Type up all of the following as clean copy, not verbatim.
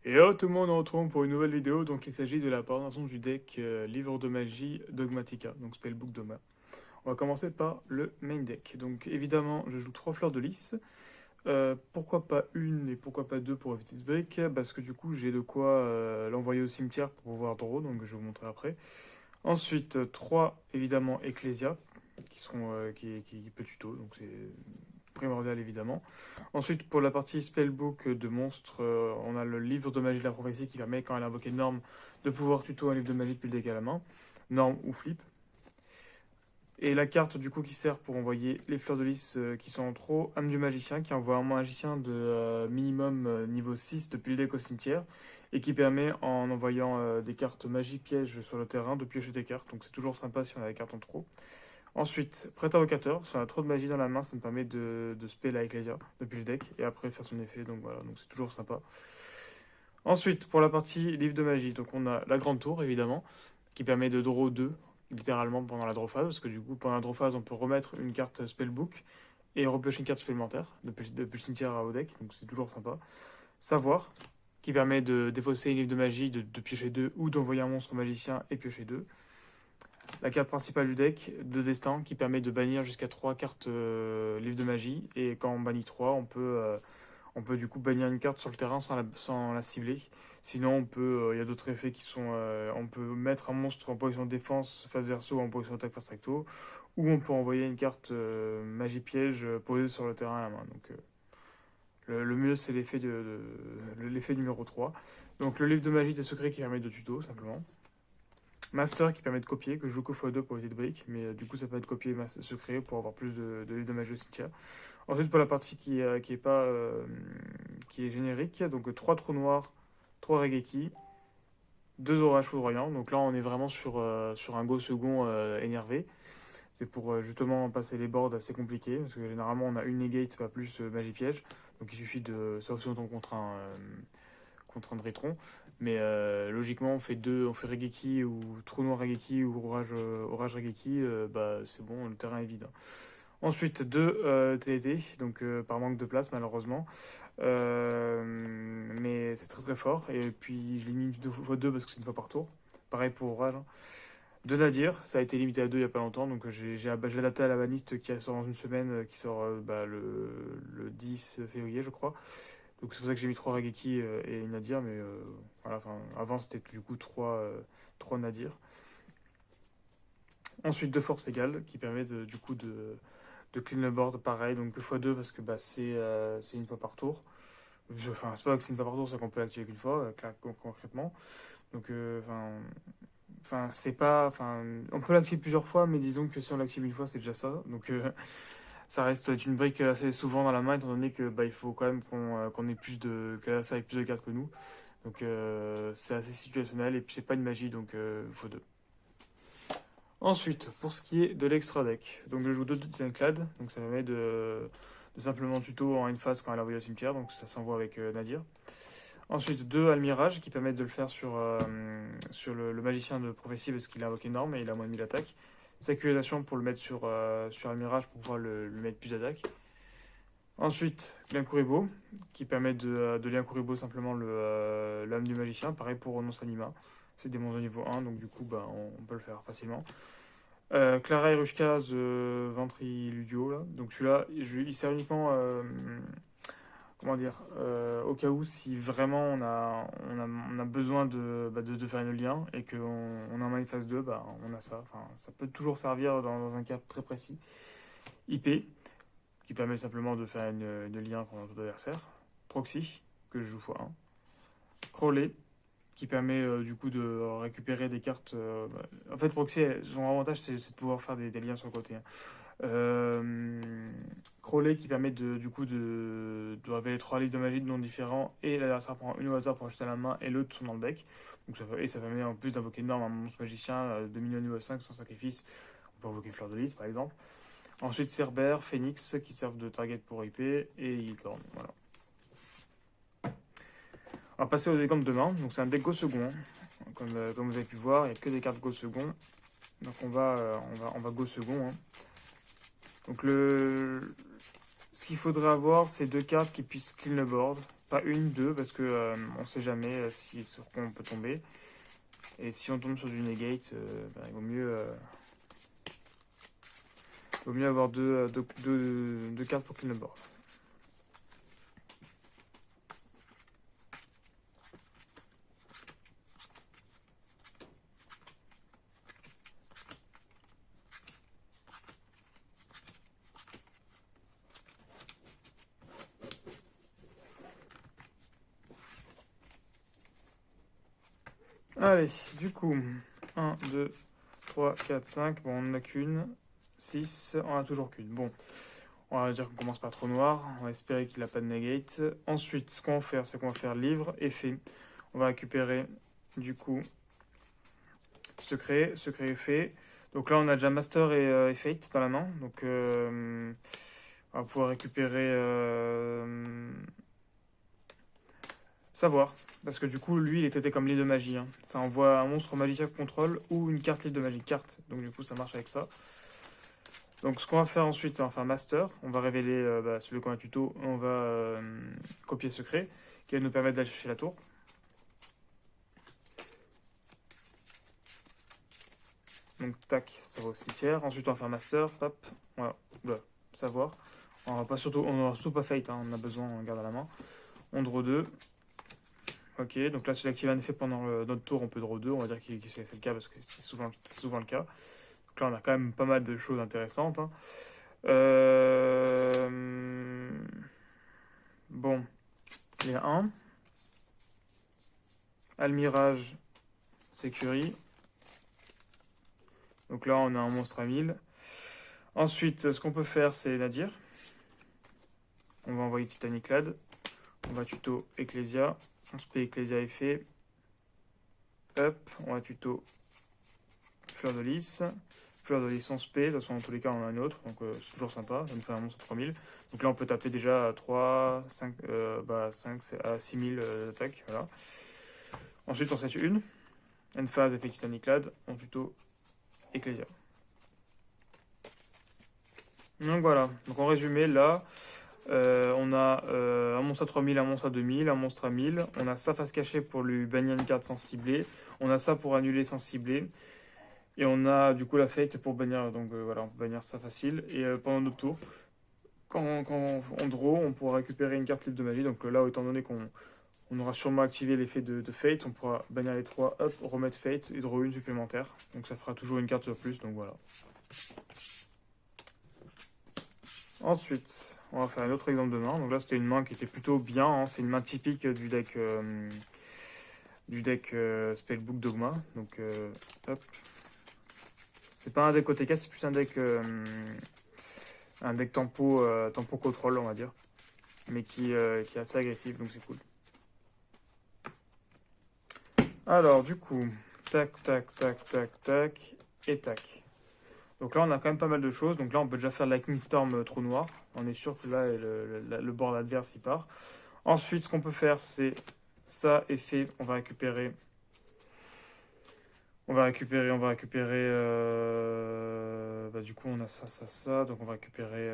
Et oh tout le monde, on se retrouve pour une nouvelle vidéo. Donc il s'agit de la présentation du deck Livre de magie Dogmatica, donc Spellbook Dogma. On va commencer par le main deck. Donc évidemment, je joue 3 fleurs de lys. Pourquoi pas une et pourquoi pas deux pour éviter de break? Parce que du coup, j'ai de quoi l'envoyer au cimetière pour pouvoir draw, donc je vais vous montrer après. Ensuite, 3 évidemment Ecclesia, qui seront qui peut tuto, donc c'est primordial évidemment. Ensuite, pour la partie spellbook de monstres, on a le livre de magie de la prophétie qui permet, quand elle invoque une norme, de pouvoir tuto un livre de magie depuis le deck à la main. Norme ou flip. Et la carte du coup qui sert pour envoyer les fleurs de lys qui sont en trop, âme du magicien, qui envoie un magicien de minimum niveau 6 depuis le deck au cimetière, et qui permet, en envoyant des cartes magie piège sur le terrain, de piocher des cartes. Donc c'est toujours sympa si on a des cartes en trop. Ensuite, prêtre invocateur, si on a trop de magie dans la main, ça me permet de spell avec Ecclesia depuis le deck et après faire son effet, donc voilà, donc c'est toujours sympa. Ensuite, pour la partie livre de magie, donc on a la grande tour évidemment, qui permet de draw 2 littéralement pendant la draw phase, parce que du coup pendant la draw phase on peut remettre une carte spellbook et repiocher une carte supplémentaire depuis le cimetière au deck, donc c'est toujours sympa. Savoir, qui permet de défausser une livre de magie, de piocher 2 ou d'envoyer un monstre magicien et piocher 2. La carte principale du deck de destin qui permet de bannir jusqu'à 3 cartes livres de magie. Et quand on bannit 3, on peut du coup bannir une carte sur le terrain sans la cibler. Sinon, il y a d'autres effets qui sont. On peut mettre un monstre en position de défense face verso ou en position d'attaque face recto. Ou on peut envoyer une carte magie piège posée sur le terrain à la main. Donc le mieux, c'est l'effet numéro 3. Donc le livre de magie des secrets qui permet de tuto, simplement. Master qui permet de copier, que je joue qu'au x2 pour éviter de break, mais du coup ça peut être copié secret pour avoir plus de livres de magie au cimetière. Ensuite pour la partie qui est pas qui est générique, donc 3 trous noirs, 3 Regeki, 2 orages foudroyants. Donc là on est vraiment sur un go second énervé. C'est pour justement passer les boards assez compliqués, parce que généralement on a une negate, pas plus magie piège. Donc il suffit de. Sauf si on tombe contre un Drétron. Mais logiquement, on fait Regeki ou Trou Noir Regeki ou Orage Regeki, bah, c'est bon, le terrain est vide. Ensuite, deux TNT, donc par manque de place malheureusement. Mais c'est très très fort. Et puis je limite 2 x 2 parce que c'est une fois par tour. Pareil pour Orage, hein. De Nadir, ça a été limité à 2 il n'y a pas longtemps. Donc j'ai adapté à la baniste qui sort dans une semaine, qui sort le 10 février, je crois. Donc c'est pour ça que j'ai mis 3 Rageki et une Nadir, mais voilà, avant c'était du coup 3 Nadir. Ensuite 2 forces égales qui permet du coup de clean le board pareil, donc 2 x 2 parce que bah, c'est une fois par tour. Enfin, c'est pas que c'est une fois par tour, c'est qu'on peut l'activer qu'une fois, concrètement. Donc, c'est pas. Enfin, on peut l'activer plusieurs fois, mais disons que si on l'active une fois, c'est déjà ça. Donc, ça reste une brique assez souvent dans la main, étant donné que bah, il faut quand même qu'on ait plus que ça avec plus de cartes que nous. Donc c'est assez situationnel et puis c'est pas une magie donc faut deux. Ensuite, pour ce qui est de l'extra deck, donc je joue 2 Clad, donc ça permet de simplement tuto en une phase quand elle est envoyée au cimetière, donc ça s'envoie avec Nadir. Ensuite, 2 Almirage qui permettent de le faire sur le magicien de prophétie parce qu'il a invoqué énorme et il a moins de 1000 attaques. Sécurisation pour le mettre sur Almirage pour pouvoir lui mettre plus d'attaques. Ensuite, Liankuribo, qui permet de Liankuribo simplement l'âme du magicien. Pareil pour Non Anima. C'est des monstres de niveau 1, donc du coup, bah, on peut le faire facilement. Clara Erushka, The Ventriludio, là. Donc celui-là, il sert uniquement, comment dire, au cas où si vraiment on a besoin de faire une lien et qu'on a un phase 2, bah, on a ça. Enfin, ça peut toujours servir dans un cas très précis. IP, qui permet simplement de faire une lien contre notre adversaire. Proxy, que je joue x1. Crowley, qui permet du coup de récupérer des cartes. En fait, Proxy, son avantage, c'est de pouvoir faire des liens sur le côté, hein. Crowley, qui permet du coup de révéler 3 livres de magie de noms différents, et l'adversaire prend une au hasard pour acheter à la main, et l'autre sont dans le deck. Donc ça permet en plus d'invoquer énorme un monstre magicien de milieu niveau 5 sans sacrifice. On peut invoquer Fleur de Lys par exemple. Ensuite, Cerbère, Phoenix, qui servent de target pour IP, et Licorne. Voilà. On va passer aux exemples de main. Donc, c'est un deck Go second, hein. Comme vous avez pu voir, il n'y a que des cartes Go second. Donc, on va Go second, hein. Donc, ce qu'il faudrait avoir, c'est 2 cartes qui puissent clean le board. Pas une, deux, parce que on sait jamais sur quoi on peut tomber. Et si on tombe sur du negate, il vaut mieux avoir deux cartes pour clean le board. Allez, du coup, 1, 2, 3, 4, 5. Bon, on n'en a qu'une. 6, on en a toujours qu'une. Bon, on va dire qu'on commence par trop noir. On va espérer qu'il n'a pas de negate. Ensuite, ce qu'on va faire, c'est qu'on va faire livre, effet. On va récupérer, du coup, secret, effet. Donc là, on a déjà master et fate dans la main. Donc, on va pouvoir récupérer savoir. Parce que du coup, lui, il est traité comme livre de magie. Hein. Ça envoie un monstre magicien contrôle ou une carte livre de magie. Carte. Donc du coup, ça marche avec ça. Donc ce qu'on va faire ensuite, c'est on va faire master. On va révéler celui qu'on a tuto. On va copier secret, qui va nous permettre d'aller chercher la tour. Donc tac, ça va au cimetière. Ensuite, on va faire master. Hop, voilà, savoir. On va surtout pas fate. Hein. On a besoin, on garde à la main. On draw 2. Ok, donc là, celui-là qui va en effet pendant notre tour, on peut draw 2. On va dire que c'est le cas parce que c'est souvent le cas. Donc là, on a quand même pas mal de choses intéressantes. Hein. Bon, il y a un. Almirage, Sécurie. Donc là, on a un monstre à 1000. Ensuite, ce qu'on peut faire, c'est Nadir. On va envoyer Titaniclad. On va tuto Ecclesia. On se paye Ecclesia effet. Hop, on va tuto Fleur de Lys. Fleur de Lys on se paye. De toute façon, dans tous les cas, on en a un autre. Donc c'est toujours sympa. Ça nous fait un monstre à 3000. Donc là, on peut taper déjà 3, 5, 5 à 6000 d'attaque. Voilà. Ensuite, on set une. End-phase, effet Titaniclad. On tuto Ecclesia. Donc voilà. Donc en résumé, là, on a un monstre à 3000, un monstre à 2000, un monstre à 1000. On a ça face cachée pour lui bannir une carte sans cibler. On a ça pour annuler sans cibler. Et on a du coup la fate pour bannir. Donc voilà, on peut bannir ça facile. Et pendant notre tour, quand on draw, on pourra récupérer une carte libre de magie. Donc là, étant donné qu'on aura sûrement activé l'effet de fate, on pourra bannir les 3, hop, remettre fate et draw une supplémentaire. Donc ça fera toujours une carte de plus. Donc voilà. Ensuite, on va faire un autre exemple de main. Donc là, c'était une main qui était plutôt bien. Hein. C'est une main typique du deck Spellbook Dogma. Donc, hop. C'est pas un deck OTK, c'est plus un deck tempo contrôle, on va dire. Mais qui est assez agressif, donc c'est cool. Alors, du coup, tac, tac, tac, tac, tac, et tac. Donc là, on a quand même pas mal de choses. Donc là, on peut déjà faire Lightning Storm trou noir. On est sûr que là, le board adverse, il part. Ensuite, ce qu'on peut faire, c'est ça, effet. On va récupérer. Du coup, on a ça, ça, ça. Donc on va récupérer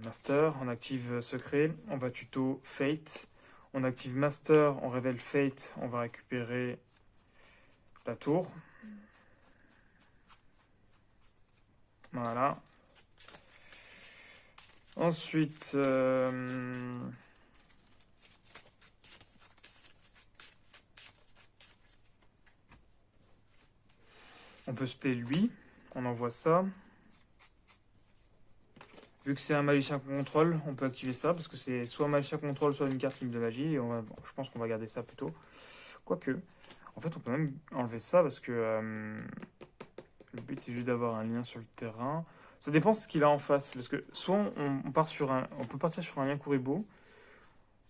Master. On active Secret. On va tuto Fate. On active Master. On révèle Fate. On va récupérer la tour. Voilà. Ensuite, on peut spell lui. On envoie ça. Vu que c'est un magicien contrôle, on peut activer ça parce que c'est soit un magicien contrôle, soit une carte libre de magie. Et je pense qu'on va garder ça plutôt. Quoique, en fait, on peut même enlever ça parce que le but c'est juste d'avoir un lien sur le terrain. Ça dépend de ce qu'il a en face. Parce que soit on peut partir sur un lien Kuribo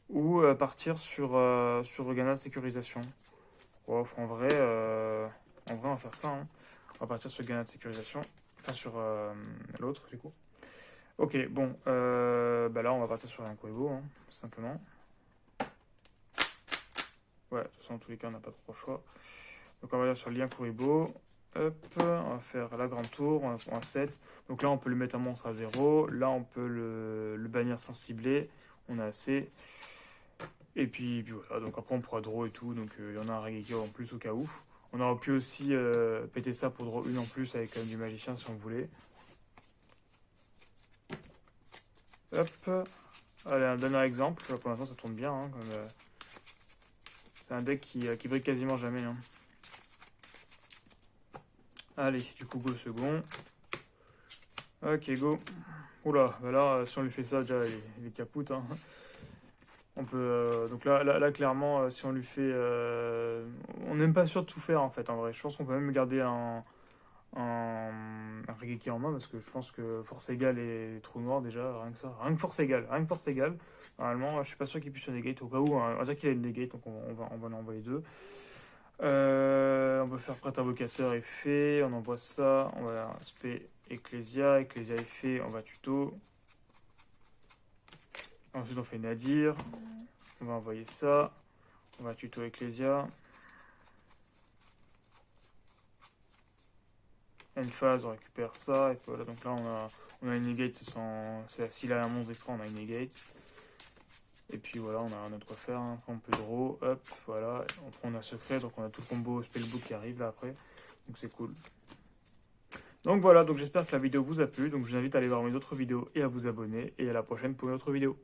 ou partir sur Organa de sécurisation. Oh, en vrai, on va faire ça. Hein. On va partir sur Organa de sécurisation. Enfin, sur l'autre, du coup. Ok, bon. Là, on va partir sur un Kuribo, hein, tout simplement. Ouais, de toute façon, dans tous les cas, on n'a pas trop le choix. Donc, on va aller sur le lien Kuribo. Hop, on va faire la grande tour, on va 7. Donc là, on peut le mettre un monstre à 0. Là, on peut le bannir sans cibler. On a assez. Et puis voilà, donc après on pourra draw et tout, donc il y en a un Raigeki en plus au cas où. On aurait pu aussi péter ça pour draw une en plus avec du magicien si on voulait. Hop, allez, un dernier exemple, pour l'instant ça tourne bien, hein, c'est un deck qui brille quasiment jamais. Hein. Allez, du coup go second. Ok, go. Oula, bah là, si on lui fait ça, déjà, il est capoute. Hein. On peut, donc là, clairement, si on lui fait... on n'est même pas sûr de tout faire, en fait, en vrai. Je pense qu'on peut même garder un Raigeki en main, parce que je pense que force égale et trou noir, déjà, rien que ça. Rien que force égale, rien que force égale. Normalement, je suis pas sûr qu'il puisse se negate, au cas où, hein, on va dire qu'il a une negate, donc on va en envoyer deux. On peut faire prêtre invocateur et fait, on envoie ça, on va spé Ecclesia est fait, on va tuto. Ensuite on fait Nadir, on va envoyer ça, on va tuto Ecclesia. Phase, on récupère ça, et puis voilà, donc là on a une negate sans. S'il a un monstre extra, on a une negate. Et puis voilà, on a notre faire, hein. Après on peut draw, hop, voilà, on a secret, donc on a tout le combo spellbook qui arrive là après, donc c'est cool. Donc voilà, donc j'espère que la vidéo vous a plu, donc je vous invite à aller voir mes autres vidéos et à vous abonner, et à la prochaine pour une autre vidéo.